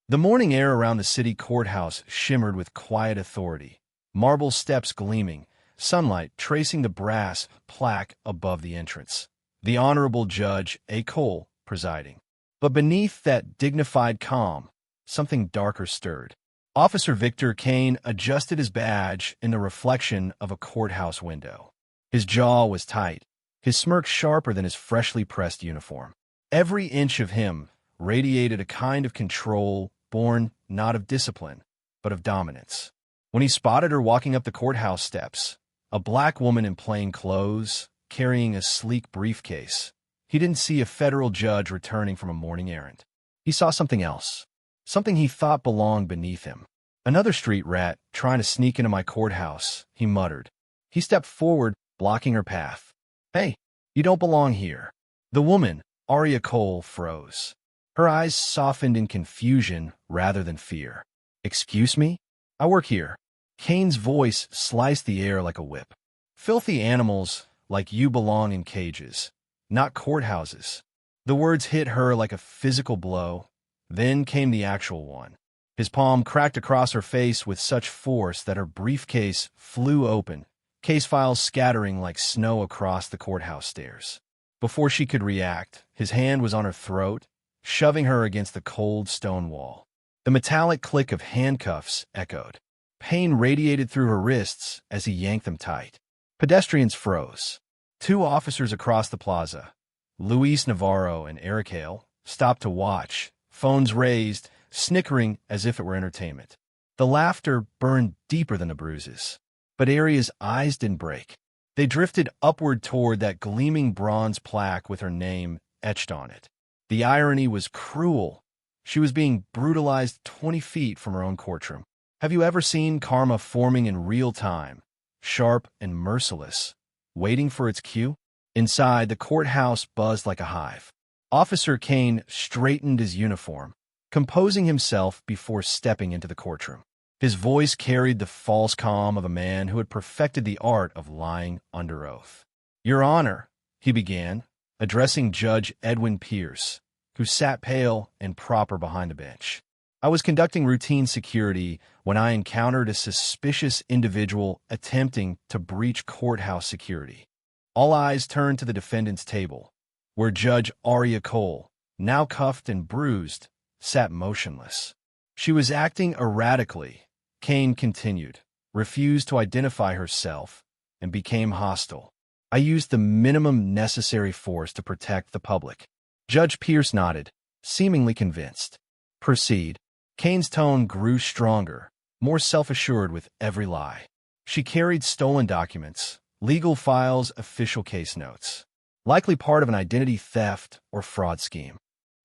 The morning air around the city courthouse shimmered with quiet authority, marble steps gleaming, sunlight tracing the brass plaque above the entrance. The Honorable Judge A. Cole presiding. But beneath that dignified calm, something darker stirred. Officer Victor Kane adjusted his badge in the reflection of a courthouse window. His jaw was tight, his smirk sharper than his freshly pressed uniform. Every inch of him radiated a kind of control born not of discipline, but of dominance. When he spotted her walking up the courthouse steps, a black woman in plain clothes, carrying a sleek briefcase, he didn't see a federal judge returning from a morning errand. He saw something else, something he thought belonged beneath him. Another street rat trying to sneak into my courthouse, he muttered. He stepped forward, blocking her path. Hey, you don't belong here. The woman, Aria Cole, froze. Her eyes softened in confusion rather than fear. Excuse me? I work here. Kane's voice sliced the air like a whip. Filthy animals like you belong in cages, not courthouses. The words hit her like a physical blow. Then came the actual one. His palm cracked across her face with such force that her briefcase flew open, case files scattering like snow across the courthouse stairs. Before she could react, his hand was on her throat, shoving her against the cold stone wall. The metallic click of handcuffs echoed. Pain radiated through her wrists as he yanked them tight. Pedestrians froze. Two officers across the plaza, Luis Navarro and Eric Hale, stopped to watch, phones raised, snickering as if it were entertainment. The laughter burned deeper than the bruises. But Aria's eyes didn't break. They drifted upward toward that gleaming bronze plaque with her name etched on it. The irony was cruel. She was being brutalized 20 feet from her own courtroom. Have you ever seen karma forming in real time, sharp and merciless, waiting for its cue? Inside, the courthouse buzzed like a hive. Officer Kane straightened his uniform, composing himself before stepping into the courtroom. His voice carried the false calm of a man who had perfected the art of lying under oath. Your Honor, he began, addressing Judge Edwin Pierce, who sat pale and proper behind the bench. I was conducting routine security when I encountered a suspicious individual attempting to breach courthouse security. All eyes turned to the defendant's table, where Judge Aria Cole, now cuffed and bruised, sat motionless. She was acting erratically, Kane continued, refused to identify herself, and became hostile. I used the minimum necessary force to protect the public. Judge Pierce nodded, seemingly convinced. Proceed. Kane's tone grew stronger, more self-assured with every lie. She carried stolen documents, legal files, official case notes, likely part of an identity theft or fraud scheme.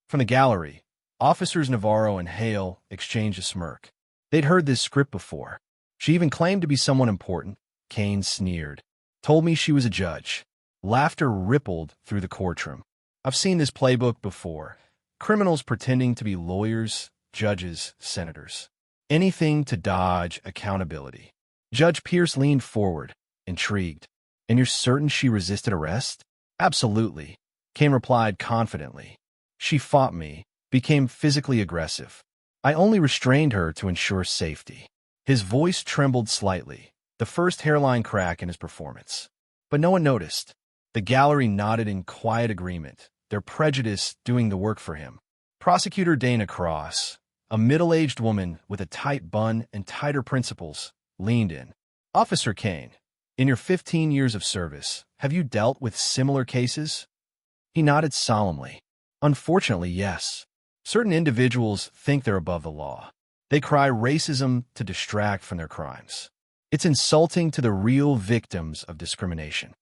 From the gallery, Officers Navarro and Hale exchanged a smirk. They'd heard this script before. She even claimed to be someone important. Kane sneered. Told me she was a judge. Laughter rippled through the courtroom. I've seen this playbook before. Criminals pretending to be lawyers, judges, senators. Anything to dodge accountability. Judge Pierce leaned forward, intrigued. And you're certain she resisted arrest? Absolutely, Kane replied confidently. She fought me, became physically aggressive. I only restrained her to ensure safety. His voice trembled slightly, the first hairline crack in his performance. But no one noticed. The gallery nodded in quiet agreement, their prejudice doing the work for him. Prosecutor Dana Cross, a middle-aged woman with a tight bun and tighter principles, leaned in. Officer Kane, in your 15 years of service, have you dealt with similar cases? He nodded solemnly. Unfortunately, yes. Certain individuals think they're above the law. They cry racism to distract from their crimes. It's insulting to the real victims of discrimination.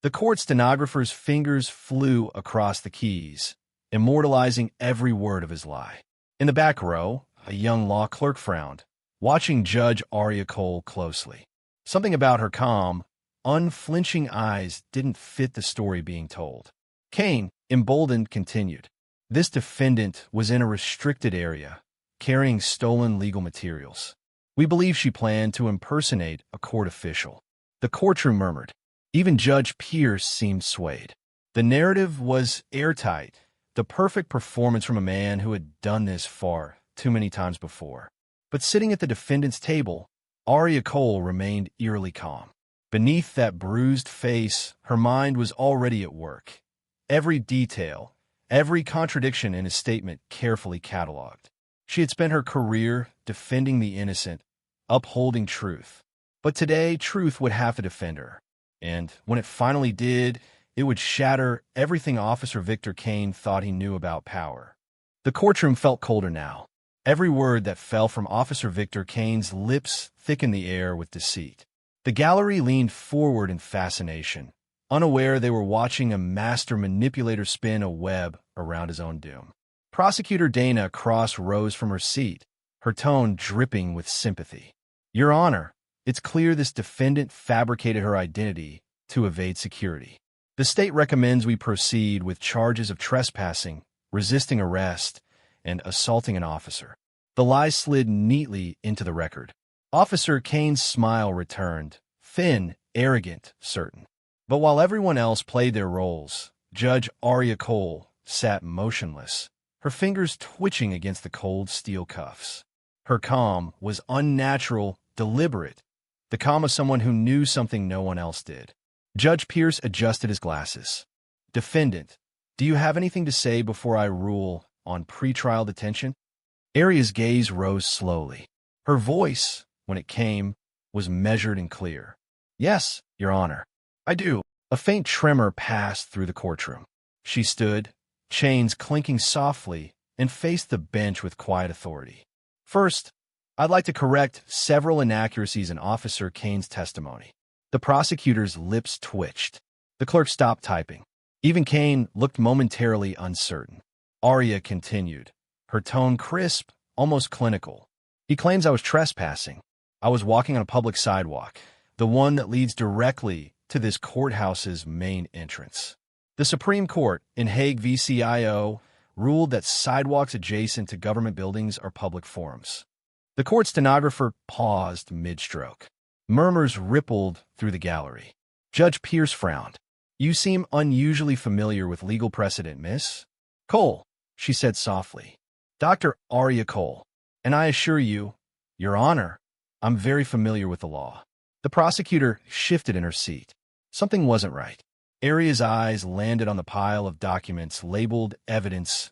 The court stenographer's fingers flew across the keys, immortalizing every word of his lie. In the back row, a young law clerk frowned, watching Judge Aria Cole closely. Something about her calm, unflinching eyes didn't fit the story being told. Kane, emboldened, continued. This defendant was in a restricted area, carrying stolen legal materials. We believe she planned to impersonate a court official. The courtroom murmured. Even Judge Pierce seemed swayed. The narrative was airtight, the perfect performance from a man who had done this far too many times before. But sitting at the defendant's table, Aria Cole remained eerily calm. Beneath that bruised face, her mind was already at work. Every detail, every contradiction in his statement carefully catalogued. She had spent her career defending the innocent, upholding truth. But today, truth would have to defend her. And when it finally did, it would shatter everything Officer Victor Kane thought he knew about power. The courtroom felt colder now. Every word that fell from Officer Victor Kane's lips thickened the air with deceit. The gallery leaned forward in fascination, unaware they were watching a master manipulator spin a web around his own doom. Prosecutor Dana Cross rose from her seat, her tone dripping with sympathy. "Your Honor, it's clear this defendant fabricated her identity to evade security. The state recommends we proceed with charges of trespassing, resisting arrest, and assaulting an officer." The lies slid neatly into the record. Officer Kane's smile returned, thin, arrogant, certain. But while everyone else played their roles, Judge Aria Cole sat motionless, her fingers twitching against the cold steel cuffs. Her calm was unnatural, deliberate, the calm of someone who knew something no one else did. Judge Pierce adjusted his glasses. "Defendant, do you have anything to say before I rule on pretrial detention?" Aria's gaze rose slowly. Her voice, when it came, was measured and clear. "Yes, Your Honor, I do." A faint tremor passed through the courtroom. She stood, chains clinking softly, and faced the bench with quiet authority. "First, I'd like to correct several inaccuracies in Officer Kane's testimony." The prosecutor's lips twitched. The clerk stopped typing. Even Kane looked momentarily uncertain. Aria continued, her tone crisp, almost clinical. "He claims I was trespassing. I was walking on a public sidewalk, the one that leads directly to this courthouse's main entrance. The Supreme Court, in Hague v. CIO, ruled that sidewalks adjacent to government buildings are public forums." The court stenographer paused mid-stroke. Murmurs rippled through the gallery. Judge Pierce frowned. "You seem unusually familiar with legal precedent, Miss Cole," she said softly. "Dr. Aria Cole. And I assure you, Your Honor, I'm very familiar with the law." The prosecutor shifted in her seat. Something wasn't right. Aria's eyes landed on the pile of documents labeled evidence.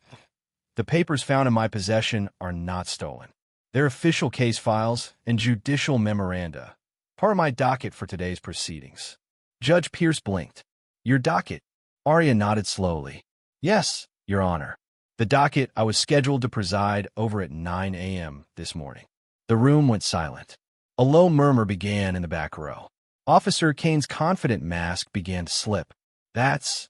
"The papers found in my possession are not stolen. They're official case files and judicial memoranda, part of my docket for today's proceedings." Judge Pierce blinked. "Your docket?" Aria nodded slowly. "Yes, Your Honor. The docket I was scheduled to preside over at 9 a.m. this morning." The room went silent. A low murmur began in the back row. Officer Kane's confident mask began to slip. That's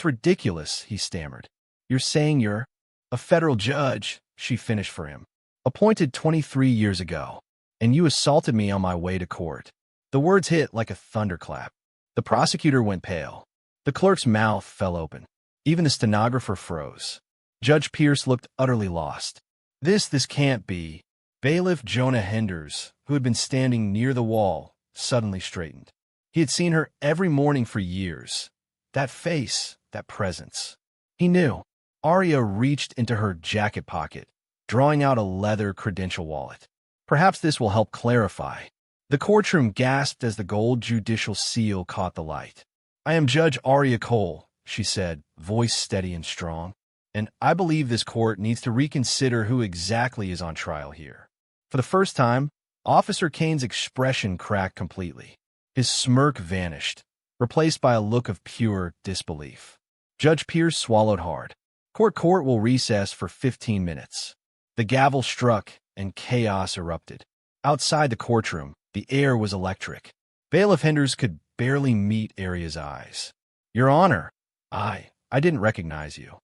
ridiculous," he stammered. "You're saying you're a federal judge," she finished for him, "appointed 23 years ago, and you assaulted me on my way to court." The words hit like a thunderclap. The prosecutor went pale. The clerk's mouth fell open. Even the stenographer froze. Judge Pierce looked utterly lost. This can't be." Bailiff Jonah Henders, who had been standing near the wall, suddenly straightened. He had seen her every morning for years. That face, that presence. He knew. Aria reached into her jacket pocket, drawing out a leather credential wallet. "Perhaps this will help clarify." The courtroom gasped as the gold judicial seal caught the light. "I am Judge Aria Cole," she said, voice steady and strong. "And I believe this court needs to reconsider who exactly is on trial here." For the first time, Officer Kane's expression cracked completely. His smirk vanished, replaced by a look of pure disbelief. Judge Pierce swallowed hard. Court will recess for 15 minutes." The gavel struck, and chaos erupted. Outside the courtroom, the air was electric. Bailiff Henders could barely meet Aria's eyes. "Your Honor, I didn't recognize you."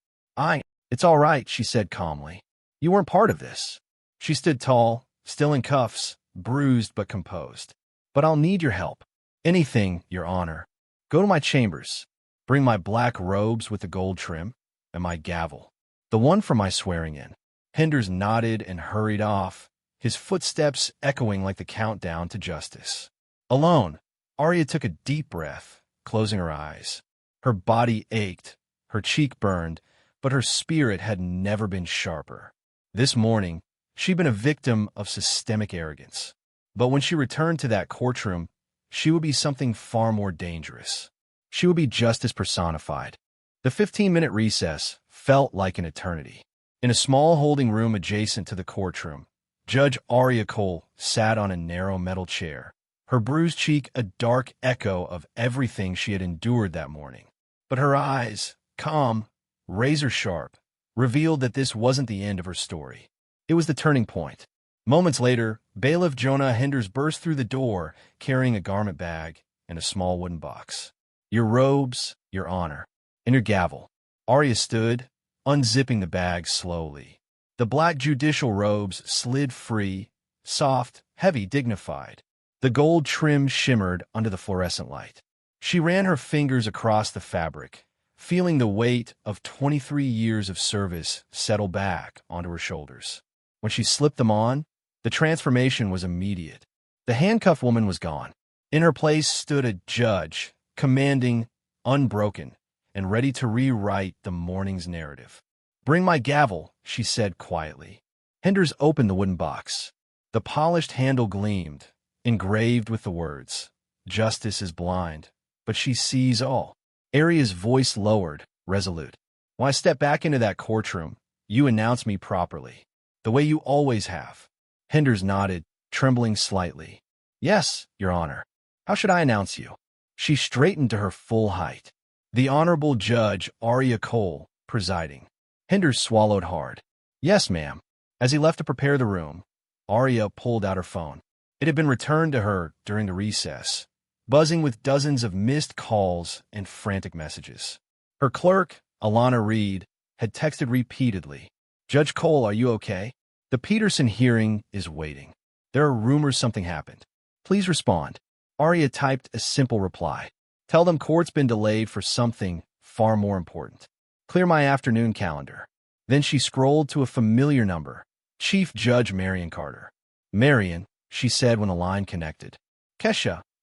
It's all right," she said calmly. "You weren't part of this." She stood tall, still in cuffs, bruised but composed. "But I'll need your help." "Anything, Your Honor. Go to my chambers. Bring my black robes with the gold trim, and my gavel, the one for my swearing in." Henders nodded and hurried off, his footsteps echoing like the countdown to justice. Alone, Aria took a deep breath, closing her eyes. Her body ached, her cheek burned, but her spirit had never been sharper. This morning, She'd been a victim of systemic arrogance. But when she returned to that courtroom, she would be something far more dangerous. She would be justice personified. The 15-minute recess felt like an eternity. In a small holding room adjacent to the courtroom, Judge Aria Cole sat on a narrow metal chair, her bruised cheek a dark echo of everything she had endured that morning. But her eyes, calm, razor-sharp, revealed that this wasn't the end of her story. It was the turning point. Moments later, Bailiff Jonah Henders burst through the door, carrying a garment bag and a small wooden box. "Your robes, Your Honor, and your gavel." Arya stood, unzipping the bag slowly. The black judicial robes slid free, soft, heavy, dignified. The gold trim shimmered under the fluorescent light. She ran her fingers across the fabric, feeling the weight of 23 years of service settle back onto her shoulders. When she slipped them on, the transformation was immediate. The handcuffed woman was gone. In her place stood a judge, commanding, unbroken, and ready to rewrite the morning's narrative. "Bring my gavel," she said quietly. Henders opened the wooden box. The polished handle gleamed, engraved with the words, "Justice is blind, but she sees all." Arya's voice lowered, resolute. "When I step back into that courtroom, you announce me properly, the way you always have." Henders nodded, trembling slightly. "Yes, Your Honor. How should I announce you?" She straightened to her full height. "The Honorable Judge Aria Cole, presiding." Henders swallowed hard. "Yes, ma'am." As he left to prepare the room, Arya pulled out her phone. It had been returned to her during the recess, buzzing with dozens of missed calls and frantic messages. Her clerk, Alana Reed, had texted repeatedly, "Judge Cole, are you okay? The Peterson hearing is waiting. There are rumors something happened. Please respond." Arya typed a simple reply. "Tell them court's been delayed for something far more important. Clear my afternoon calendar." Then she scrolled to a familiar number, Chief Judge Marion Carter. "Marion," she said when the line connected.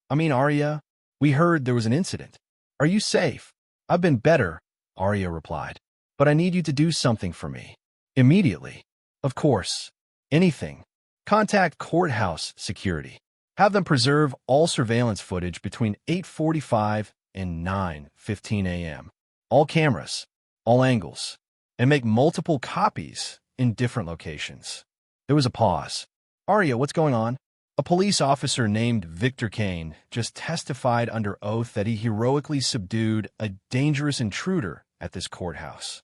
Arya, we heard there was an incident. Are you safe?" "I've been better," Arya replied. "But I need you to do something for me. Immediately." "Of course. Anything. Contact courthouse security. Have them preserve all surveillance footage between 8:45 and 9:15 a.m. All cameras, all angles, and make multiple copies in different locations." There was a pause. "Arya, what's going on?" "A police officer named Victor Kane just testified under oath that he heroically subdued a dangerous intruder at this courthouse."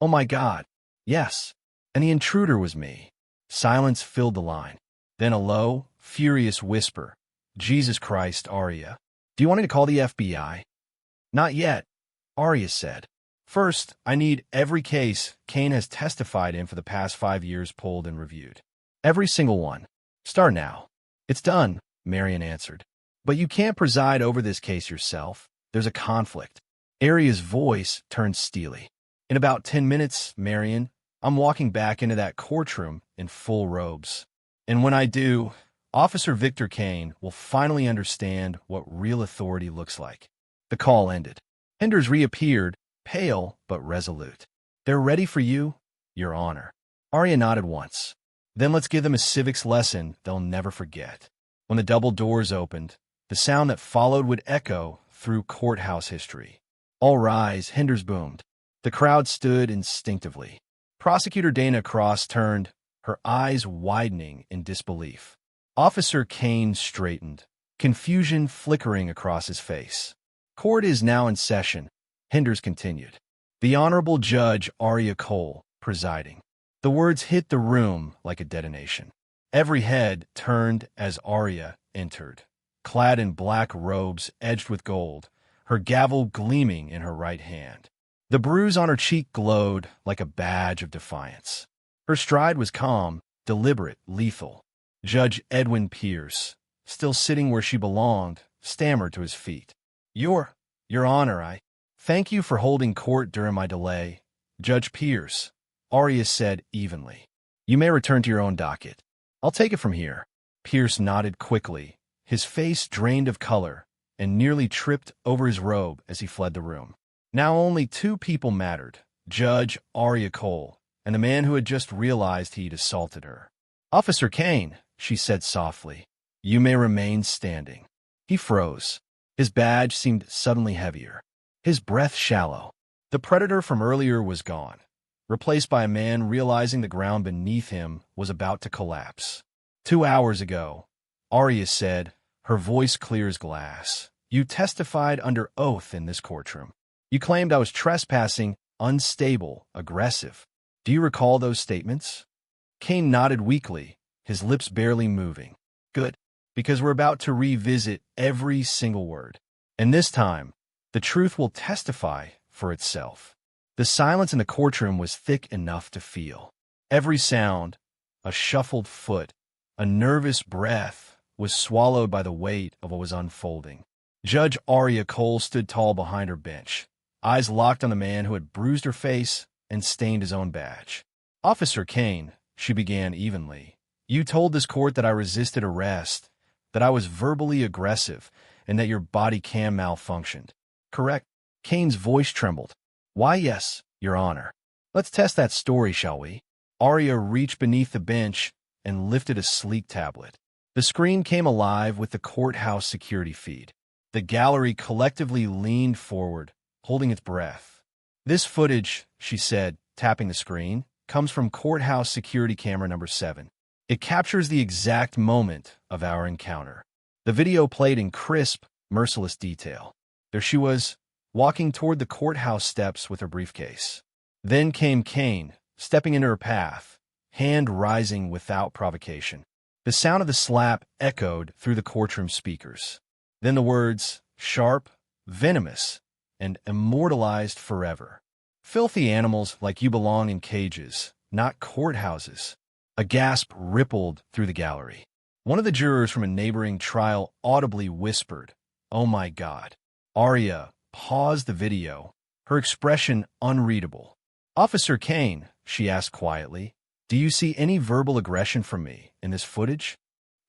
"Oh my God." "Yes, and the intruder was me." Silence filled the line. Then a low, furious whisper. "Jesus Christ, Arya. Do you want me to call the FBI?" "Not yet," Arya said. "First, I need every case Kane has testified in for the past 5 years pulled and reviewed. Every single one. Start now." "It's done," Marion answered. "But you can't preside over this case yourself. There's a conflict." Arya's voice turned steely. "In about 10 minutes, Marion, I'm walking back into that courtroom in full robes. And when I do, Officer Victor Kane will finally understand what real authority looks like." The call ended. Henders reappeared, pale but resolute. "They're ready for you, Your Honor." Arya nodded once. "Then let's give them a civics lesson they'll never forget." When the double doors opened, the sound that followed would echo through courthouse history. "All rise," Henders boomed. The crowd stood instinctively. Prosecutor Dana Cross turned, her eyes widening in disbelief. Officer Kane straightened, confusion flickering across his face. "Court is now in session," Henders continued. "The Honorable Judge Aria Cole, presiding." The words hit the room like a detonation. Every head turned as Arya entered, clad in black robes edged with gold, her gavel gleaming in her right hand. The bruise on her cheek glowed like a badge of defiance. Her stride was calm, deliberate, lethal. Judge Edwin Pierce, still sitting where she belonged, stammered to his feet. Your Honor, I thank you for holding court during my delay." "Judge Pierce," Arya said evenly. "You may return to your own docket. I'll take it from here." Pierce nodded quickly, his face drained of color, and nearly tripped over his robe as he fled the room. Now only 2 people mattered, Judge Arya Cole and the man who had just realized he'd assaulted her. "Officer Kane," she said softly, "you may remain standing." He froze. His badge seemed suddenly heavier. His breath shallow. The predator from earlier was gone, replaced by a man realizing the ground beneath him was about to collapse. 2 hours ago, Arya said, her voice clear as glass, "You testified under oath in this courtroom. You claimed I was trespassing, unstable, aggressive. Do you recall those statements?" Kane nodded weakly, his lips barely moving. "Good, because we're about to revisit every single word. And this time, the truth will testify for itself." The silence in the courtroom was thick enough to feel. Every sound, a shuffled foot, a nervous breath, was swallowed by the weight of what was unfolding. Judge Arya Cole stood tall behind her bench, eyes locked on the man who had bruised her face and stained his own badge. "Officer Kane," she began evenly, "you told this court that I resisted arrest, that I was verbally aggressive, and that your body cam malfunctioned. Correct?" Kane's voice trembled. "Why, yes, Your Honor." "Let's test that story, shall we?" Arya reached beneath the bench and lifted a sleek tablet. The screen came alive with the courthouse security feed. The gallery collectively leaned forward, holding its breath. "This footage," she said, tapping the screen, "comes from courthouse security camera number 7. It captures the exact moment of our encounter." The video played in crisp, merciless detail. There she was, walking toward the courthouse steps with her briefcase. Then came Kane, stepping into her path, hand rising without provocation. The sound of the slap echoed through the courtroom speakers. Then the words, sharp, venomous, and immortalized forever. "Filthy animals like you belong in cages, not courthouses." A gasp rippled through the gallery. One of the jurors from a neighboring trial audibly whispered, "Oh my God." Arya paused the video, her expression unreadable. "Officer Kane," she asked quietly, "do you see any verbal aggression from me in this footage?"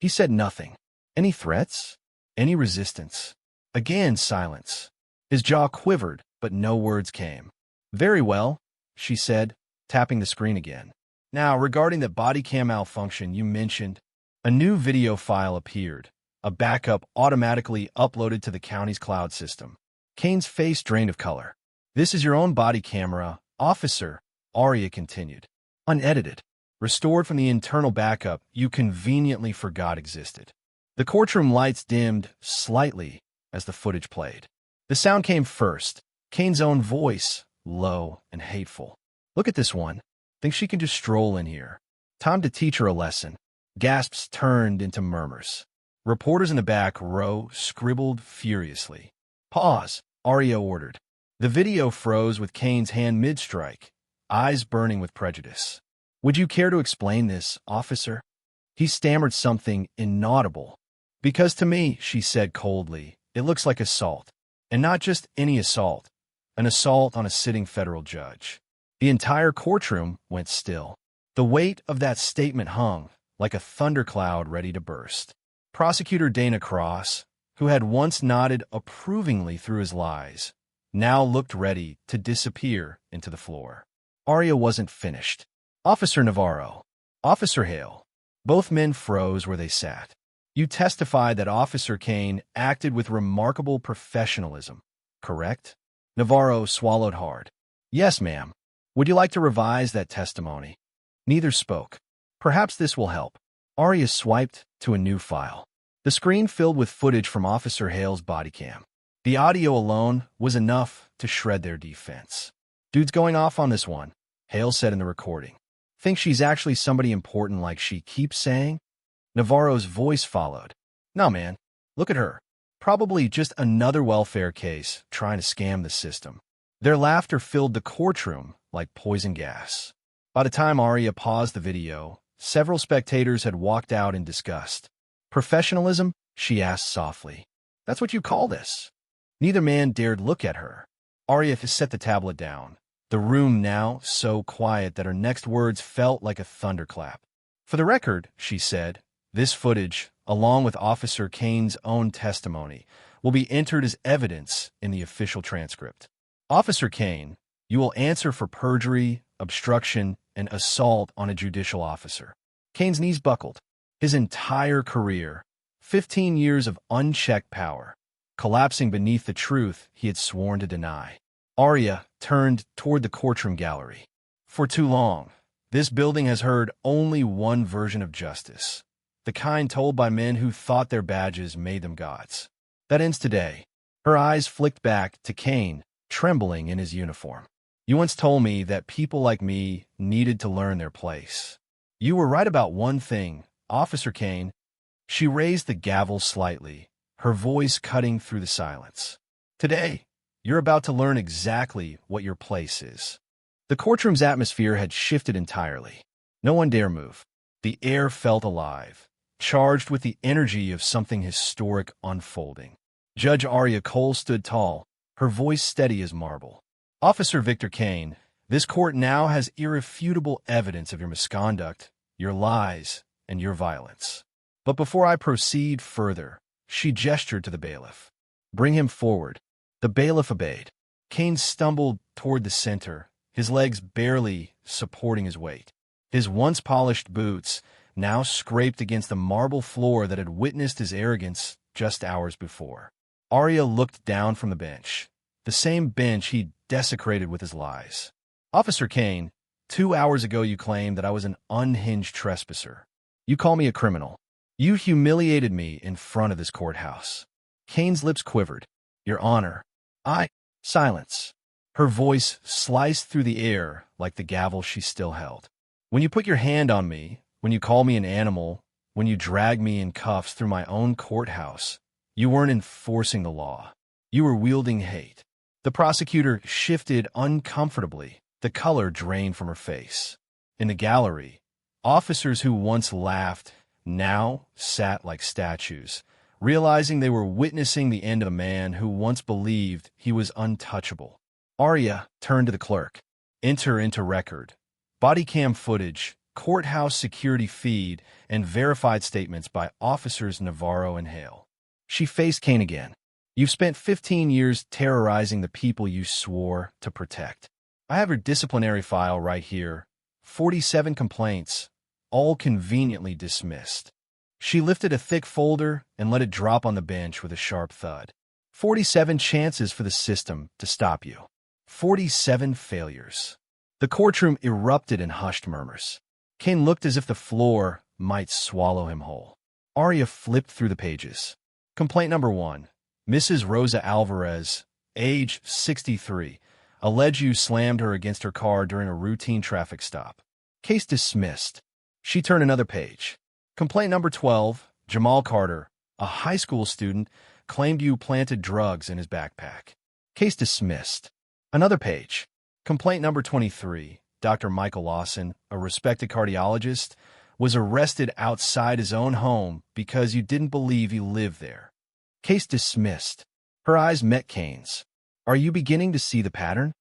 He said nothing. Any threats? Any resistance? Again, silence. His jaw quivered, but no words came. "Very well," she said, tapping the screen again. "Now, regarding the body cam malfunction you mentioned," a new video file appeared, a backup automatically uploaded to the county's cloud system. Kane's face drained of color. "This is your own body camera, officer," Arya continued. "Unedited. Restored from the internal backup you conveniently forgot existed." The courtroom lights dimmed slightly as the footage played. The sound came first, Kane's own voice, low and hateful. "Look at this one. Think she can just stroll in here. Time to teach her a lesson." Gasps turned into murmurs. Reporters in the back row scribbled furiously. "Pause," Arya ordered. The video froze with Kane's hand mid-strike, eyes burning with prejudice. "Would you care to explain this, officer?" He stammered something inaudible. "Because to me," she said coldly, "it looks like assault. And not just any assault. An assault on a sitting federal judge." The entire courtroom went still. The weight of that statement hung like a thundercloud ready to burst. Prosecutor Dana Cross, who had once nodded approvingly through his lies, now looked ready to disappear into the floor. Arya wasn't finished. "Officer Navarro." "Officer Hale." Both men froze where they sat. "You testified that Officer Kane acted with remarkable professionalism, correct?" Navarro swallowed hard. "Yes, ma'am." "Would you like to revise that testimony?" Neither spoke. "Perhaps this will help." Arya swiped to a new file. The screen filled with footage from Officer Hale's body cam. The audio alone was enough to shred their defense. "Dude's going off on this one," Hale said in the recording. "Think she's actually somebody important like she keeps saying?" Navarro's voice followed. "No, man. Look at her. Probably just another welfare case trying to scam the system." Their laughter filled the courtroom like poison gas. By the time Arya paused the video, several spectators had walked out in disgust. "Professionalism?" she asked softly. "That's what you call this?" Neither man dared look at her. Arya set the tablet down, the room now so quiet that her next words felt like a thunderclap. "For the record," she said, "this footage, along with Officer Kane's own testimony, will be entered as evidence in the official transcript. Officer Kane, you will answer for perjury, obstruction, and assault on a judicial officer." Kane's knees buckled. His entire career, 15 years of unchecked power, collapsing beneath the truth he had sworn to deny. Arya turned toward the courtroom gallery. For too long, this building has heard only one version of justice, the kind told by men who thought their badges made them gods. That ends today. Her eyes flicked back to Kane, trembling in his uniform. You once told me that people like me needed to learn their place. You were right about one thing, Officer Kane. She raised the gavel slightly, her voice cutting through the silence. Today, you're about to learn exactly what your place is. The courtroom's atmosphere had shifted entirely. No one dare move. The air felt alive, charged with the energy of something historic unfolding. Judge Arya Cole stood tall, her voice steady as marble. Officer Victor Kane, this court now has irrefutable evidence of your misconduct, your lies, and your violence. But before I proceed further, she gestured to the bailiff. Bring him forward. The bailiff obeyed. Kane stumbled toward the center, his legs barely supporting his weight. His once polished boots now scraped against the marble floor that had witnessed his arrogance just hours before. Arya looked down from the bench, the same bench he'd desecrated with his lies. Officer Kane, 2 hours ago you claimed that I was an unhinged trespasser. You call me a criminal. You humiliated me in front of this courthouse. Kane's lips quivered. Your Honor, Silence. Her voice sliced through the air like the gavel she still held. When you put your hand on me, when you call me an animal, when you drag me in cuffs through my own courthouse, you weren't enforcing the law. You were wielding hate. The prosecutor shifted uncomfortably, the color drained from her face. In the gallery, officers who once laughed now sat like statues, realizing they were witnessing the end of a man who once believed he was untouchable. Arya turned to the clerk. Enter into record. Body cam footage, courthouse security feed, and verified statements by officers Navarro and Hale. She faced Kane again. You've spent 15 years terrorizing the people you swore to protect. I have your disciplinary file right here. 47 complaints, all conveniently dismissed. She lifted a thick folder and let it drop on the bench with a sharp thud. 47 chances for the system to stop you. 47 failures. The courtroom erupted in hushed murmurs. Kane looked as if the floor might swallow him whole. Arya flipped through the pages. Complaint number 1. Mrs. Rosa Alvarez, age 63, allege you slammed her against her car during a routine traffic stop. Case dismissed. She turned another page. Complaint number 12. Jamal Carter, a high school student, claimed you planted drugs in his backpack. Case dismissed. Another page. Complaint number 23. Dr. Michael Lawson, a respected cardiologist, was arrested outside his own home because you didn't believe he lived there. Case dismissed. Her eyes met Kane's. Are you beginning to see the pattern?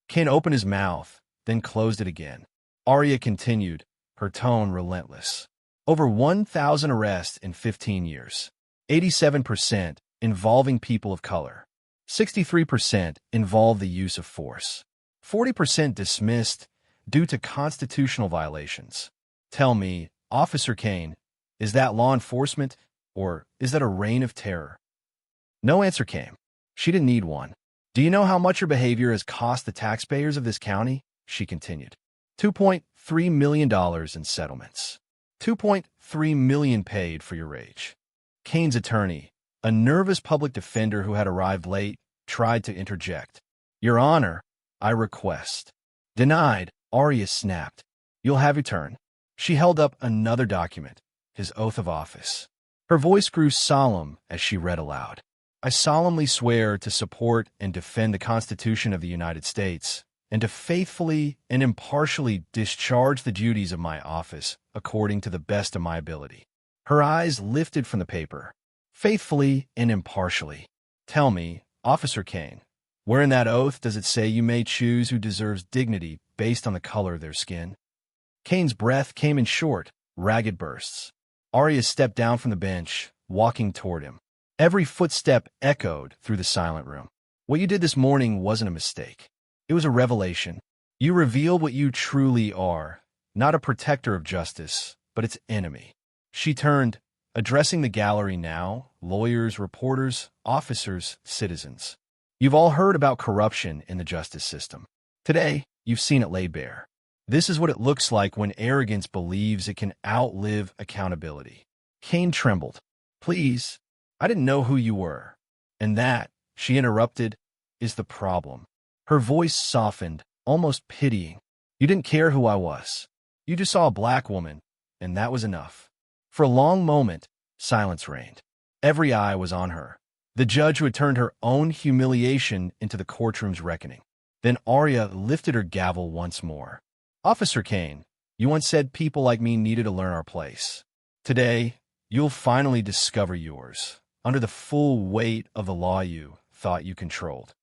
Kane opened his mouth, then closed it again. Arya continued, her tone relentless. Over 1,000 arrests in 15 years. 87% involving people of color. 63% involve the use of force. 40% dismissed due to constitutional violations. Tell me, Officer Kane, is that law enforcement, or is that a reign of terror? No answer came. She didn't need one. Do you know how much your behavior has cost the taxpayers of this county? She continued. $2.3 million in settlements. $2.3 million paid for your rage. Kane's attorney, a nervous public defender who had arrived late, tried to interject. Your Honor, I request. Denied, Arya snapped. You'll have your turn. She held up another document, his oath of office. Her voice grew solemn as she read aloud. I solemnly swear to support and defend the Constitution of the United States, and to faithfully and impartially discharge the duties of my office according to the best of my ability. Her eyes lifted from the paper. Faithfully and impartially. Tell me, Officer Kane, where in that oath does it say you may choose who deserves dignity based on the color of their skin? Kane's breath came in short, ragged bursts. Arya stepped down from the bench, walking toward him. Every footstep echoed through the silent room. What you did this morning wasn't a mistake. It was a revelation. You revealed what you truly are, not a protector of justice, but its enemy. She turned, addressing the gallery now, lawyers, reporters, officers, citizens. You've all heard about corruption in the justice system. Today, you've seen it laid bare. This is what it looks like when arrogance believes it can outlive accountability. Kane trembled. Please, I didn't know who you were. And that, she interrupted, is the problem. Her voice softened, almost pitying. You didn't care who I was. You just saw a black woman, and that was enough. For a long moment, silence reigned. Every eye was on her, the judge who had turned her own humiliation into the courtroom's reckoning. Then Arya lifted her gavel once more. Officer Kane, you once said people like me needed to learn our place. Today, you'll finally discover yours, under the full weight of the law you thought you controlled.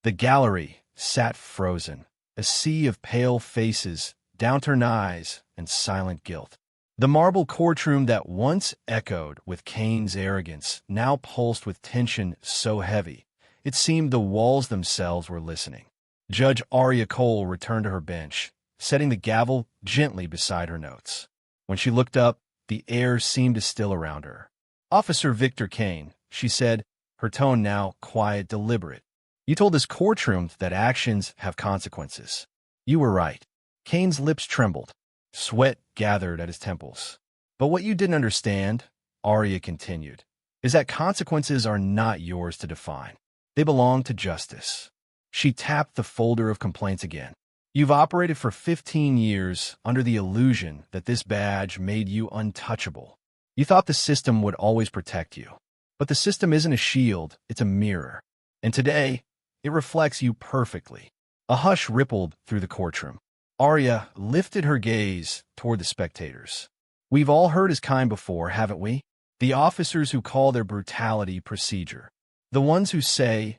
The gallery sat frozen, a sea of pale faces, downturned eyes, and silent guilt. The marble courtroom that once echoed with Kane's arrogance now pulsed with tension so heavy, it seemed the walls themselves were listening. Judge Arya Cole returned to her bench, setting the gavel gently beside her notes. When she looked up, the air seemed to still around her. Officer Victor Kane, she said, her tone now quiet, deliberate. You told this courtroom that actions have consequences. You were right. Kane's lips trembled. Sweat gathered at his temples. But what you didn't understand, Arya continued, is that consequences are not yours to define. They belong to justice. She tapped the folder of complaints again. You've operated for 15 years under the illusion that this badge made you untouchable. You thought the system would always protect you. But the system isn't a shield, it's a mirror. And today, it reflects you perfectly. A hush rippled through the courtroom. Arya lifted her gaze toward the spectators. We've all heard his kind before, haven't we? The officers who call their brutality procedure. The ones who say,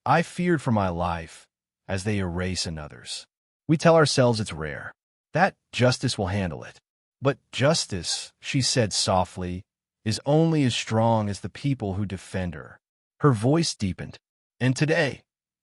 I feared for my life, as they erase another's. We tell ourselves it's rare, that justice will handle it. But justice, she said softly, is only as strong as the people who defend her. Her voice deepened. And today,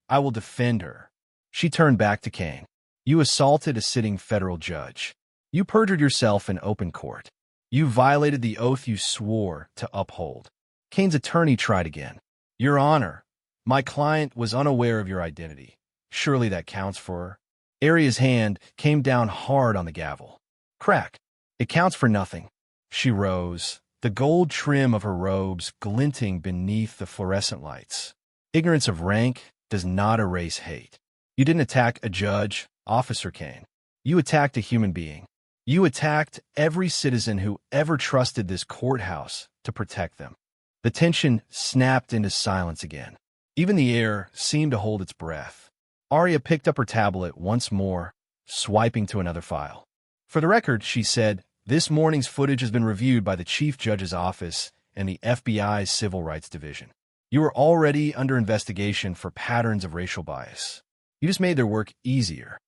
I will defend her. She turned back to Kane. You assaulted a sitting federal judge. You perjured yourself in open court. You violated the oath you swore to uphold. Kane's attorney tried again. Your Honor, my client was unaware of your identity. Surely that counts for her. Arya's hand came down hard on the gavel. Crack. It counts for nothing. She rose, the gold trim of her robes glinting beneath the fluorescent lights. Ignorance of rank does not erase hate. You didn't attack a judge, Officer Kane. You attacked a human being. You attacked every citizen who ever trusted this courthouse to protect them. The tension snapped into silence again. Even the air seemed to hold its breath. Arya picked up her tablet once more, swiping to another file. For the record, she said, this morning's footage has been reviewed by the Chief Judge's Office and the FBI's Civil Rights Division. You were already under investigation for patterns of racial bias. You just made their work easier.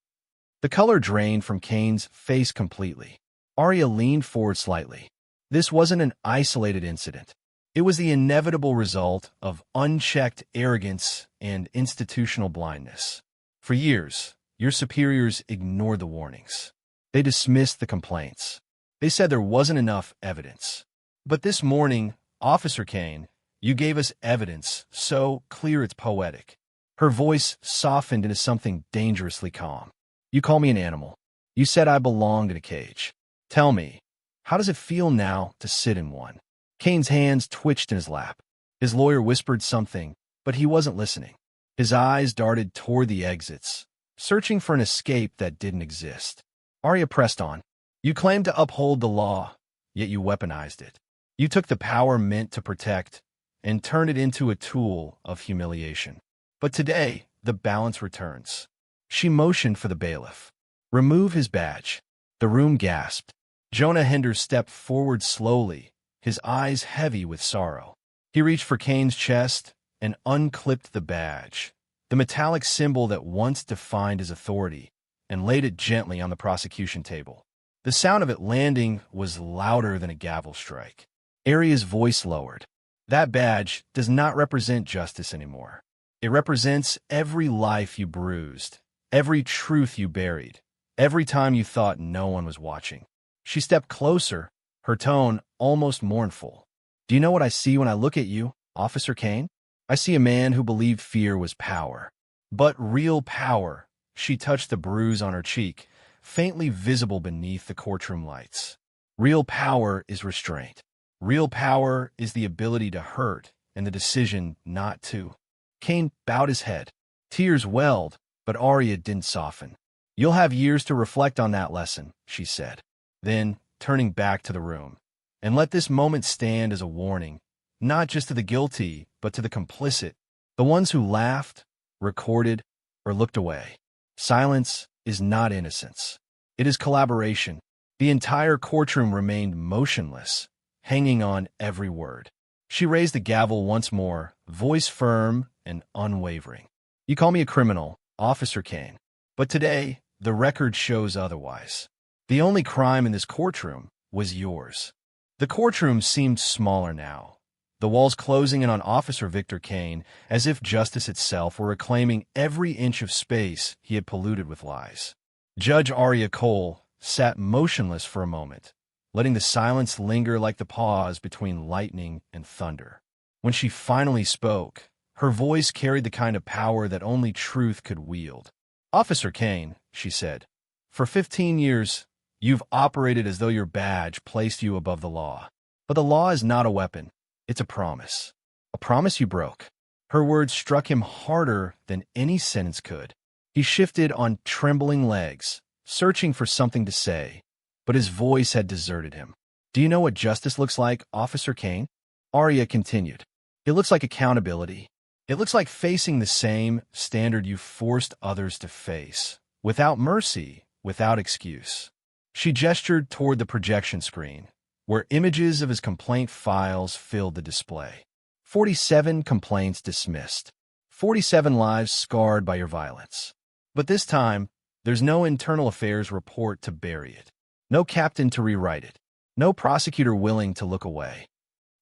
The color drained from Kane's face completely. Arya leaned forward slightly. This wasn't an isolated incident. It was the inevitable result of unchecked arrogance and institutional blindness. For years, your superiors ignored the warnings. They dismissed the complaints. They said there wasn't enough evidence. But this morning, Officer Kane, you gave us evidence so clear it's poetic. Her voice softened into something dangerously calm. You call me an animal. You said I belonged in a cage. Tell me, how does it feel now to sit in one? Kane's hands twitched in his lap. His lawyer whispered something, but he wasn't listening. His eyes darted toward the exits, searching for an escape that didn't exist. Arya pressed on. You claimed to uphold the law, yet you weaponized it. You took the power meant to protect and turned it into a tool of humiliation. But today, the balance returns. She motioned for the bailiff. Remove his badge. The room gasped. Jonah Henders stepped forward slowly, his eyes heavy with sorrow. He reached for Kane's chest and unclipped the badge, the metallic symbol that once defined his authority, and laid it gently on the prosecution table. The sound of it landing was louder than a gavel strike. Arya's voice lowered. That badge does not represent justice anymore. It represents every life you bruised, every truth you buried, every time you thought no one was watching. She stepped closer, her tone almost mournful. "Do you know what I see when I look at you, Officer Kane? I see a man who believed fear was power. But real power." She touched the bruise on her cheek, faintly visible beneath the courtroom lights. "Real power is restraint. Real power is the ability to hurt and the decision not to." Kane bowed his head. Tears welled, but Arya didn't soften. "You'll have years to reflect on that lesson," she said. Then, turning back to the room, "And let this moment stand as a warning, not just to the guilty, but to the complicit, the ones who laughed, recorded, or looked away. Silence is not innocence. It is collaboration." The entire courtroom remained motionless, hanging on every word. She raised the gavel once more, voice firm and unwavering. "You call me a criminal, Officer Kane, but today the record shows otherwise. The only crime in this courtroom was yours." The courtroom seemed smaller now, the walls closing in on Officer Victor Kane, as if justice itself were reclaiming every inch of space he had polluted with lies. Judge Arya Cole sat motionless for a moment, letting the silence linger like the pause between lightning and thunder. When she finally spoke, her voice carried the kind of power that only truth could wield. "Officer Kane," she said, "for 15 years, you've operated as though your badge placed you above the law. But the law is not a weapon. It's a promise. A promise you broke." Her words struck him harder than any sentence could. He shifted on trembling legs, searching for something to say, but his voice had deserted him. "Do you know what justice looks like, Officer Kane?" Arya continued. "It looks like accountability. It looks like facing the same standard you forced others to face, without mercy, without excuse." She gestured toward the projection screen, where images of his complaint files filled the display. 47 complaints dismissed. 47 lives scarred by your violence. But this time, there's no internal affairs report to bury it. No captain to rewrite it. No prosecutor willing to look away.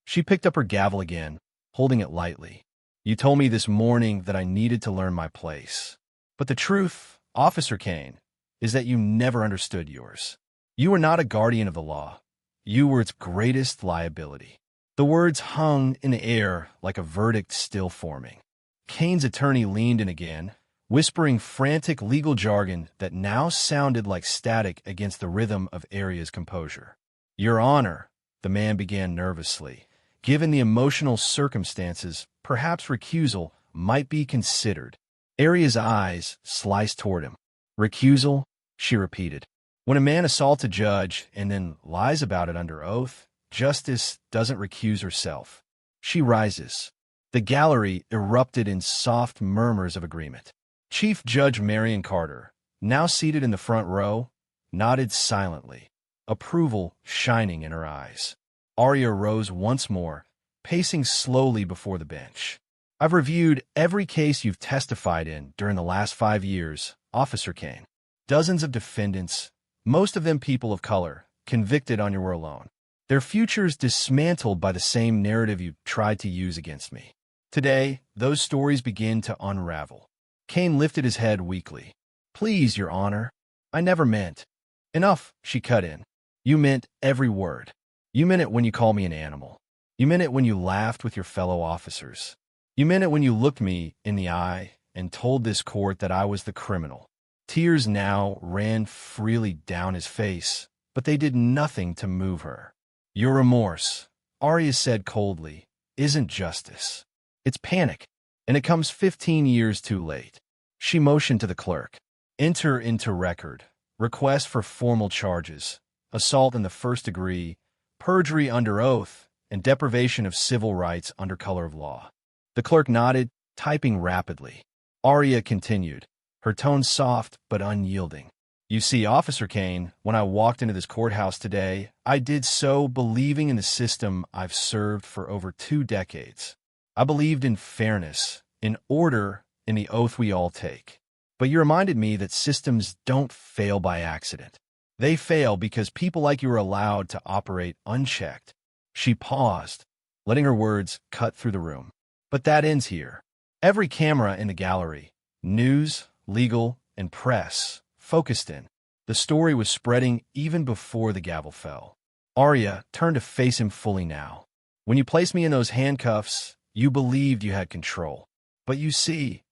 She picked up her gavel again, holding it lightly. "You told me this morning that I needed to learn my place. But the truth, Officer Kane, is that you never understood yours. You were not a guardian of the law. You were its greatest liability." The words hung in the air like a verdict still forming. Kane's attorney leaned in again, whispering frantic legal jargon that now sounded like static against the rhythm of Arya's composure. "Your Honor," the man began nervously, "given the emotional circumstances, perhaps recusal might be considered." Arya's eyes sliced toward him. "Recusal?" she repeated. "When a man assaults a judge and then lies about it under oath, justice doesn't recuse herself. She rises." The gallery erupted in soft murmurs of agreement. Chief Judge Marion Carter, now seated in the front row, nodded silently, approval shining in her eyes. Arya rose once more, pacing slowly before the bench. "I've reviewed every case you've testified in during the last 5 years, Officer Kane. Dozens of defendants, most of them people of color, convicted on your word alone. Their futures dismantled by the same narrative you tried to use against me. Today, those stories begin to unravel." Kane lifted his head weakly. "Please, Your Honor, I never meant—" "Enough," she cut in. "You meant every word. You meant it when you called me an animal. You meant it when you laughed with your fellow officers. You meant it when you looked me in the eye and told this court that I was the criminal." Tears now ran freely down his face, but they did nothing to move her. "Your remorse," Arya said coldly, "isn't justice. It's panic, and it comes 15 years too late." She motioned to the clerk. "Enter into record. Request for formal charges. Assault in the first degree, perjury under oath, and deprivation of civil rights under color of law." The clerk nodded, typing rapidly. Arya continued, her tone soft but unyielding. "You see, Officer Kane, when I walked into this courthouse today, I did so believing in the system I've served for over 2 decades. I believed in fairness, in order, in the oath we all take. But you reminded me that systems don't fail by accident. They fail because people like you are allowed to operate unchecked." She paused, letting her words cut through the room. "But that ends here." Every camera in the gallery, news, legal, and press, focused in. The story was spreading even before the gavel fell. Arya turned to face him fully now. When you placed me in those handcuffs, you believed you had control. But you see,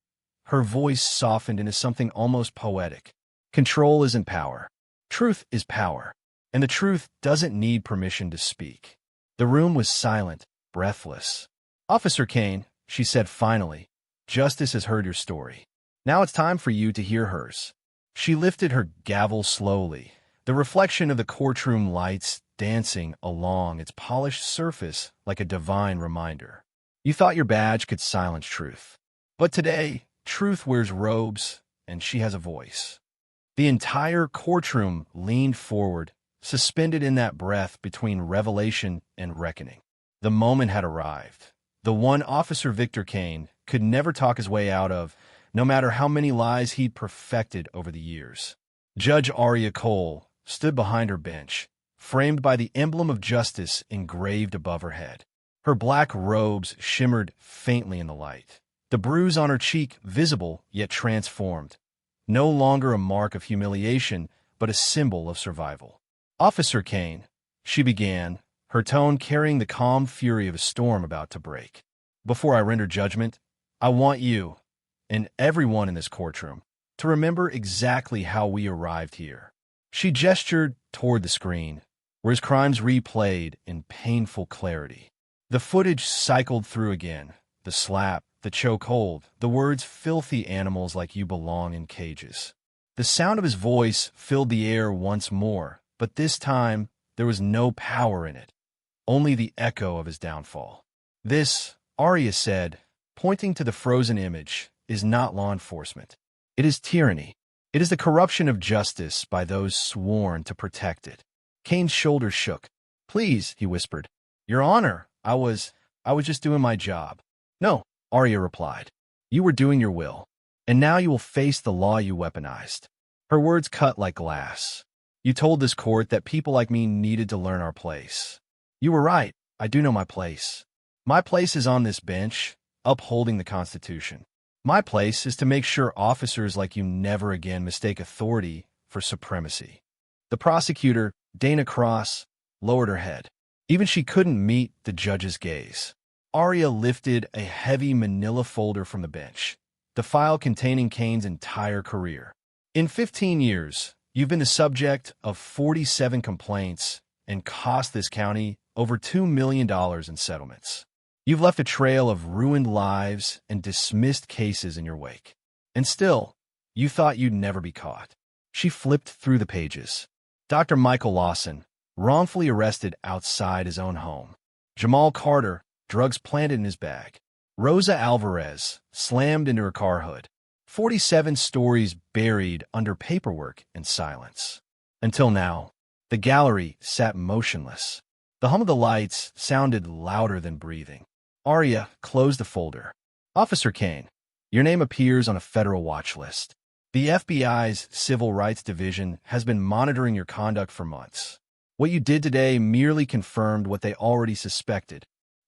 her voice softened into something almost poetic. Control isn't power. Truth is power. And the truth doesn't need permission to speak. The room was silent, breathless. Officer Kane, she said finally, justice has heard your story. Now it's time for you to hear hers. She lifted her gavel slowly, the reflection of the courtroom lights dancing along its polished surface like a divine reminder. You thought your badge could silence truth. But today, truth wears robes, and she has a voice. The entire courtroom leaned forward, suspended in that breath between revelation and reckoning. The moment had arrived. The one Officer Victor Kane could never talk his way out of, no matter how many lies he'd perfected over the years. Judge Arya Cole stood behind her bench, framed by the emblem of justice engraved above her head. Her black robes shimmered faintly in the light, the bruise on her cheek visible yet transformed, no longer a mark of humiliation, but a symbol of survival. Officer Kane, she began, her tone carrying the calm fury of a storm about to break. Before I render judgment, I want you, and everyone in this courtroom, to remember exactly how we arrived here. She gestured toward the screen, where his crimes replayed in painful clarity. The footage cycled through again, the slap, the chokehold, the words filthy animals like you belong in cages. The sound of his voice filled the air once more, but this time there was no power in it, only the echo of his downfall. This, Arya said, pointing to the frozen image, is not law enforcement. It is tyranny. It is the corruption of justice by those sworn to protect it. Kane's shoulders shook. Please, he whispered. Your Honor, I was just doing my job. No, Arya replied. You were doing your will, and now you will face the law you weaponized. Her words cut like glass. You told this court that people like me needed to learn our place. You were right. I do know my place. My place is on this bench, upholding the Constitution. My place is to make sure officers like you never again mistake authority for supremacy. The prosecutor, Dana Cross, lowered her head. Even she couldn't meet the judge's gaze. Arya lifted a heavy manila folder from the bench, the file containing Kane's entire career. In 15 years, you've been the subject of 47 complaints and cost this county over $2 million in settlements. You've left a trail of ruined lives and dismissed cases in your wake. And still, you thought you'd never be caught. She flipped through the pages. Dr. Michael Lawson, wrongfully arrested outside his own home. Jamal Carter, drugs planted in his bag. Rosa Alvarez, slammed into her car hood. 47 stories buried under paperwork and silence. Until now, the gallery sat motionless. The hum of the lights sounded louder than breathing. Arya closed the folder. Officer Kane, your name appears on a federal watch list. The FBI's Civil Rights Division has been monitoring your conduct for months. What you did today merely confirmed what they already suspected.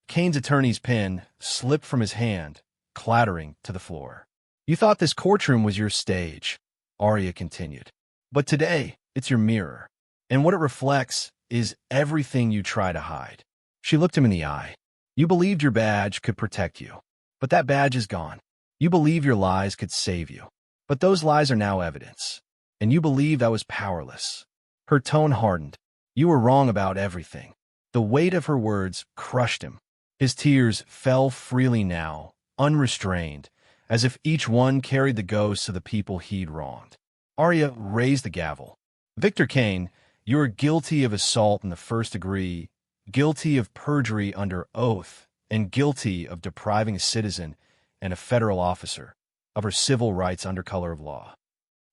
Kane's attorney's pen slipped from his hand, clattering to the floor. You thought this courtroom was your stage, Arya continued. But today, it's your mirror. And what it reflects is everything you try to hide. She looked him in the eye. You believed your badge could protect you, but that badge is gone. You believe your lies could save you, but those lies are now evidence. And you believed I was powerless. Her tone hardened. You were wrong about everything. The weight of her words crushed him. His tears fell freely now, unrestrained, as if each one carried the ghosts of the people he'd wronged. Arya raised the gavel. Victor Kane, you are guilty of assault in the first degree, guilty of perjury under oath, and guilty of depriving a citizen and a federal officer of her civil rights under color of law.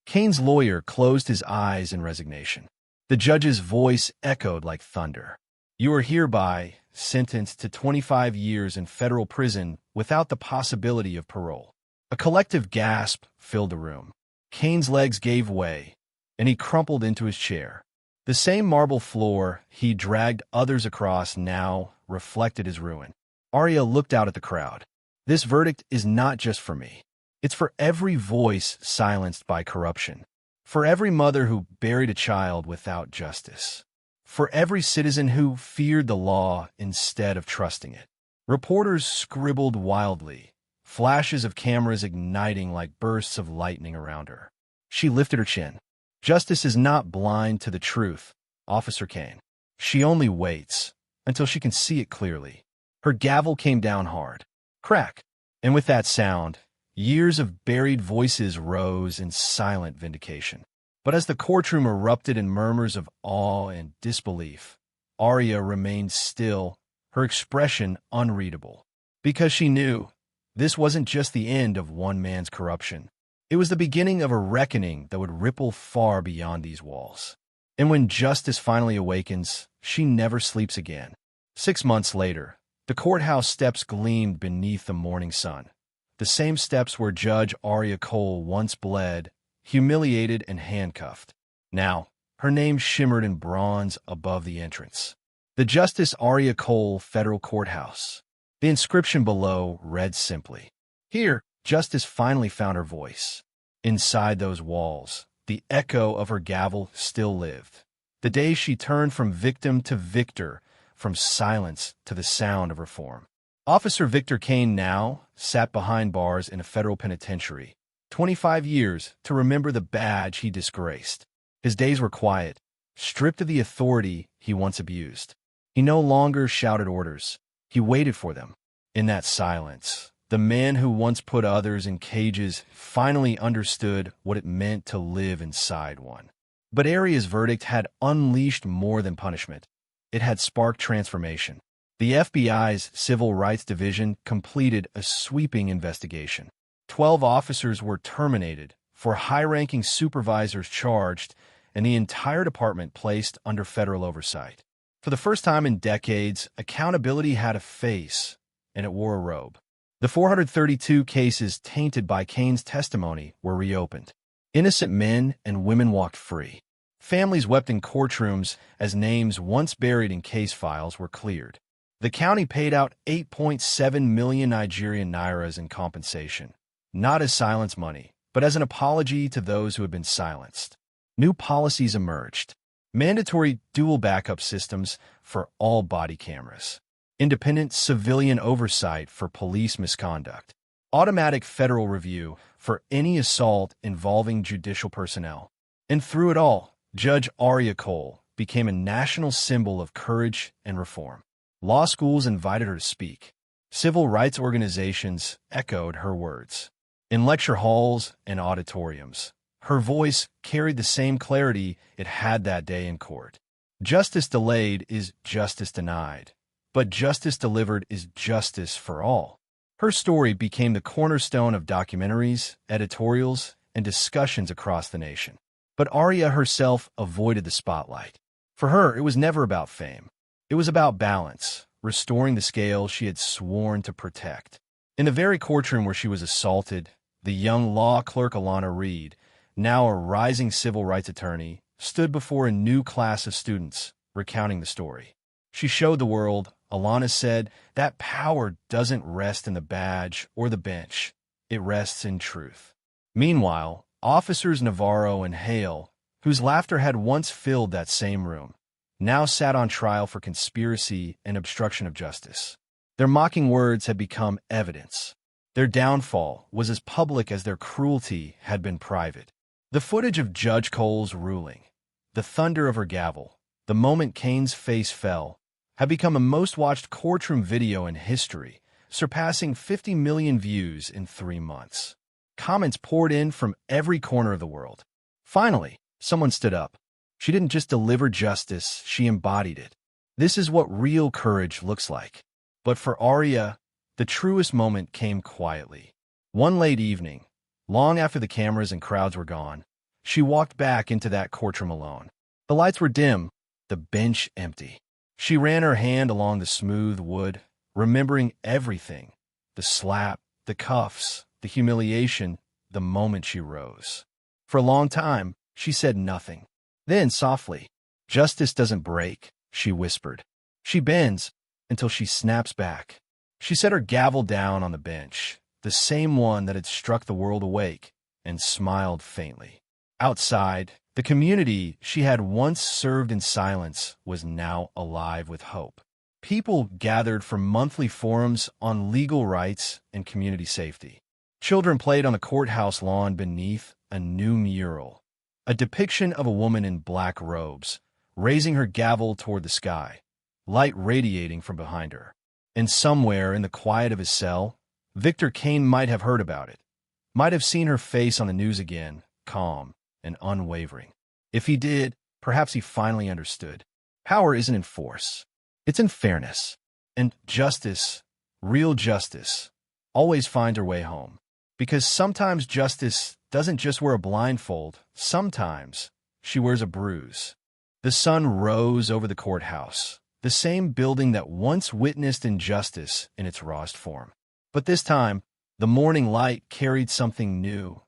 Kane's lawyer closed his eyes in resignation. The judge's voice echoed like thunder. You are hereby sentenced to 25 years in federal prison without the possibility of parole. A collective gasp filled the room. Kane's legs gave way, and he crumpled into his chair. The same marble floor he dragged others across now reflected his ruin. Arya looked out at the crowd. This verdict is not just for me. It's for every voice silenced by corruption. For every mother who buried a child without justice. for every citizen who feared the law instead of trusting it. Reporters scribbled wildly, flashes of cameras igniting like bursts of lightning around her. She lifted her chin. Justice is not blind to the truth, Officer Kane. She only waits until she can see it clearly. Her gavel came down hard. Crack. And with that sound, years of buried voices rose in silent vindication. But as the courtroom erupted in murmurs of awe and disbelief, Arya remained still, her expression unreadable. Because she knew this wasn't just the end of one man's corruption. It was the beginning of a reckoning that would ripple far beyond these walls. And when justice finally awakens, she never sleeps again. 6 months later, the courthouse steps gleamed beneath the morning sun. The same steps where Judge Arya Cole once bled, humiliated and handcuffed. Now, her name shimmered in bronze above the entrance. The Justice Arya Cole Federal Courthouse. The inscription below read simply. Here, Justice finally found her voice. Inside those walls, the echo of her gavel still lived. The day she turned from victim to victor, from silence to the sound of reform. Officer Victor Kane now sat behind bars in a federal penitentiary, 25 years to remember the badge he disgraced. His days were quiet, stripped of the authority he once abused. He no longer shouted orders. He waited for them. In that silence, the man who once put others in cages finally understood what it meant to live inside one. But Arya's verdict had unleashed more than punishment. It had sparked transformation. The FBI's Civil Rights Division completed a sweeping investigation. 12 officers were terminated, 4 high-ranking supervisors charged, and the entire department placed under federal oversight. For the first time in decades, accountability had a face, and it wore a robe. The 432 cases tainted by Kane's testimony were reopened. Innocent men and women walked free. Families wept in courtrooms as names once buried in case files were cleared. The county paid out 8.7 million Nigerian nairas in compensation, not as silence money, but as an apology to those who had been silenced. New policies emerged. Mandatory dual backup systems for all body cameras. Independent civilian oversight for police misconduct. Automatic federal review for any assault involving judicial personnel. And through it all, Judge Arya Cole became a national symbol of courage and reform. Law schools invited her to speak. Civil rights organizations echoed her words. In lecture halls and auditoriums, her voice carried the same clarity it had that day in court. Justice delayed is justice denied, but justice delivered is justice for all. Her story became the cornerstone of documentaries, editorials, and discussions across the nation. But Arya herself avoided the spotlight. For her, it was never about fame. It was about balance, restoring the scale she had sworn to protect. In the very courtroom where she was assaulted, the young law clerk Alana Reed, now a rising civil rights attorney, stood before a new class of students, recounting the story. She showed the world, Alana said, that power doesn't rest in the badge or the bench. It rests in truth. Meanwhile, officers Navarro and Hale, whose laughter had once filled that same room, now sat on trial for conspiracy and obstruction of justice. Their mocking words had become evidence. Their downfall was as public as their cruelty had been private. The footage of Judge Cole's ruling, the thunder of her gavel, the moment Kane's face fell, had become a most-watched courtroom video in history, surpassing 50 million views in 3 months. Comments poured in from every corner of the world. Finally, someone stood up. She didn't just deliver justice, she embodied it. This is what real courage looks like. But for Arya, the truest moment came quietly. One late evening, long after the cameras and crowds were gone, she walked back into that courtroom alone. The lights were dim, the bench empty. She ran her hand along the smooth wood, remembering everything, the slap, the cuffs, the humiliation, the moment she rose. For a long time, she said nothing. Then, softly, "Justice doesn't break," she whispered. "She bends until she snaps back." She set her gavel down on the bench, the same one that had struck the world awake, and smiled faintly. Outside, The community she had once served in silence was now alive with hope. People gathered for monthly forums on legal rights and community safety. Children played on the courthouse lawn beneath a new mural, a depiction of a woman in black robes, raising her gavel toward the sky, light radiating from behind her. And somewhere in the quiet of his cell, Victor Kane might have heard about it, might have seen her face on the news again, calm and unwavering. If he did, perhaps he finally understood. Power isn't in force. It's in fairness. And justice, real justice, always finds her way home. Because sometimes justice doesn't just wear a blindfold. Sometimes she wears a bruise. The sun rose over the courthouse, the same building that once witnessed injustice in its rawest form. But this time, the morning light carried something new,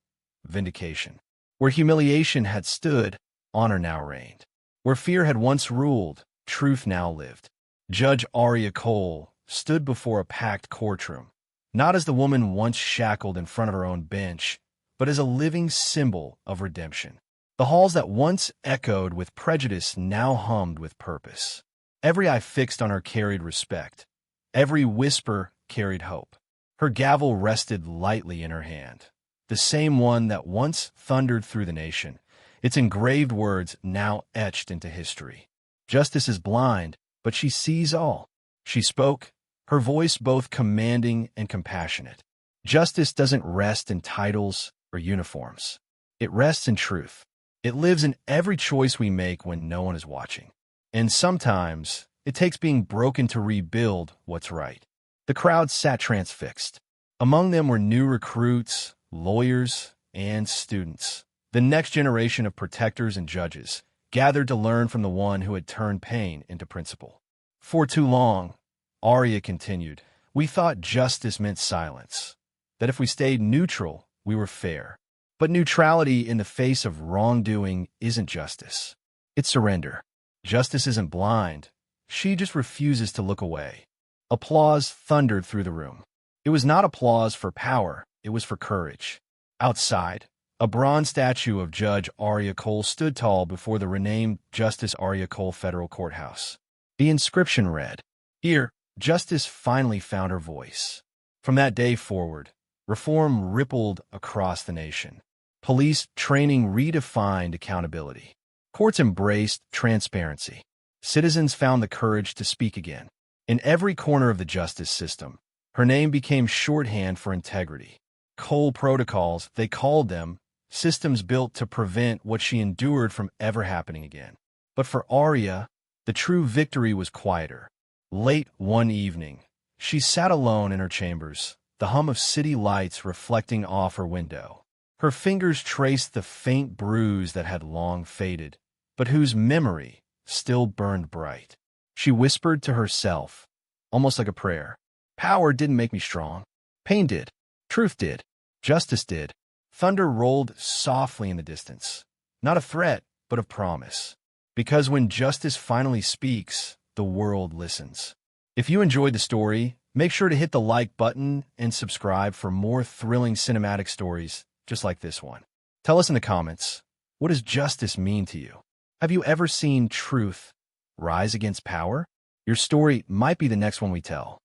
vindication. Where humiliation had stood, honor now reigned. Where fear had once ruled, truth now lived. Judge Aria Cole stood before a packed courtroom, not as the woman once shackled in front of her own bench, but as a living symbol of redemption. The halls that once echoed with prejudice now hummed with purpose. Every eye fixed on her carried respect. Every whisper carried hope. Her gavel rested lightly in her hand, the same one that once thundered through the nation, its engraved words now etched into history. Justice is blind, but she sees all. She spoke, her voice both commanding and compassionate. Justice doesn't rest in titles or uniforms. It rests in truth. It lives in every choice we make when no one is watching. And sometimes, it takes being broken to rebuild what's right. The crowd sat transfixed. Among them were new recruits, lawyers, and students. The next generation of protectors and judges, gathered to learn from the one who had turned pain into principle. For too long, Aria continued, we thought justice meant silence, that if we stayed neutral, we were fair. But neutrality in the face of wrongdoing isn't justice. It's surrender. Justice isn't blind. She just refuses to look away. Applause thundered through the room. It was not applause for power, it was for courage. Outside, a bronze statue of Judge Aria Cole stood tall before the renamed Justice Aria Cole Federal Courthouse. The inscription read, "Here, justice finally found her voice." From that day forward, reform rippled across the nation. Police training redefined accountability. Courts embraced transparency. Citizens found the courage to speak again. In every corner of the justice system, her name became shorthand for integrity. Cole protocols, they called them, systems built to prevent what she endured from ever happening again. But for Aria, the true victory was quieter. Late one evening, she sat alone in her chambers, the hum of city lights reflecting off her window. Her fingers traced the faint bruise that had long faded, but whose memory still burned bright. She whispered to herself, almost like a prayer, "Power didn't make me strong. Pain did. Truth did. Justice did." Thunder rolled softly in the distance, not a threat, but a promise. Because when justice finally speaks, the world listens. If you enjoyed the story, make sure to hit the like button and subscribe for more thrilling cinematic stories just like this one. Tell us in the comments, what does justice mean to you? Have you ever seen truth rise against power? Your story might be the next one we tell.